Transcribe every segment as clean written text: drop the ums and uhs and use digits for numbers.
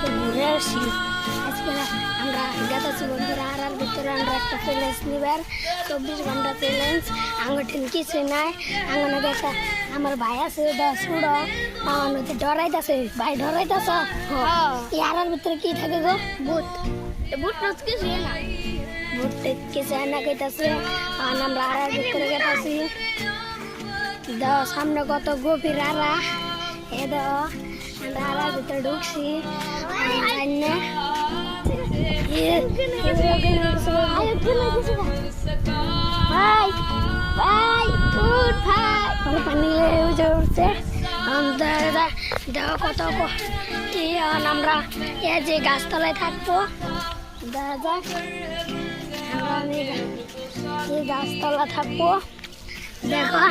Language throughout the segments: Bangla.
আজকে ঘুরে আসি। আজকে আমরা গেছি বন্ধুরা আর ভিতরে আমরা একটা চ্যালেঞ্জ নিবার 24 ঘন্টা চ্যালেঞ্জ। আমার ঠিক কিছু নাই, আমার একটা আমার ভাই আছে সুড়ো আমাদের ডরাইতেছে। ভাই ডরাইতেছ? ইয়ার ভিতরে কি থাকে গো? ভূত। ভূত নাচ কিছু না, ভূত কিছু না কইতাছে। আমরা আর ভিতরে গেছি, সামনে কত গভীর আরা এ আমরা আরার ভিতরে ঢুকছি। পানি উঠছে কত আমরা এ যে গাছতলায় থাকবো, দেখা যাক গাছতলা থাকবো। দেখো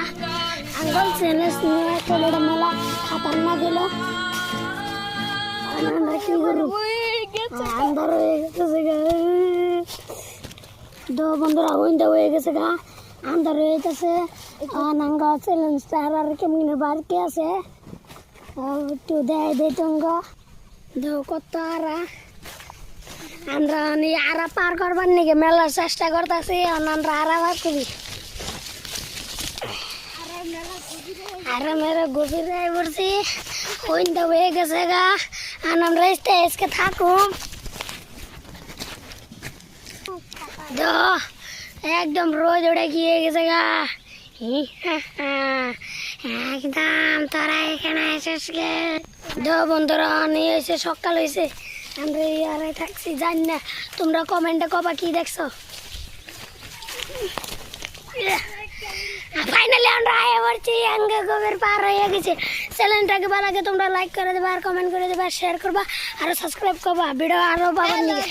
আঙ্গল চ্যালেঞ্জ নিয়ে চলে মেলা খাতার না গেল আমরা কি করব? আন্ধার হয়ে গেছে গা বন্ধুরা, উইন্ডো হয়ে গেছে গা, আন্ধার হয়ে গেছে। নাঙ্গা চ্যালেঞ্জ আর কেমন বাড়তে আছে একটু দেয় দে টঙ্গ দেহ কত আরা আমরা আরা পার করবার নাকি মেলার চেষ্টা করতেছি। আমরা আরা পার করি আর মেরে গভীর হয়ে পড়ছি, উইন্ডো হয়ে গেছে গা। আমরা আজকে থাকুম একদম রোজ উঠে গিয়ে গেছে গা। একদম তোরা এখানে এসেছ বন্ধুরা, নিয়ে এসে সকাল হয়েছে, আমরা ইয়ারাই থাকছি। জানি না তোমরা কমেন্টে কবা কি দেখছো। ফাইনালি আমরা আয়া পড়ছি, আঙ্গে গভীর পার হয়ে গেছে। চ্যানেলটাকে ভালো লাগে তোমরা লাইক করে দেবা, আর কমেন্ট করে দেবা, শেয়ার করবা, আর সাবস্ক্রাইব করবা ভিডিও আরো পাবার নিয়ে।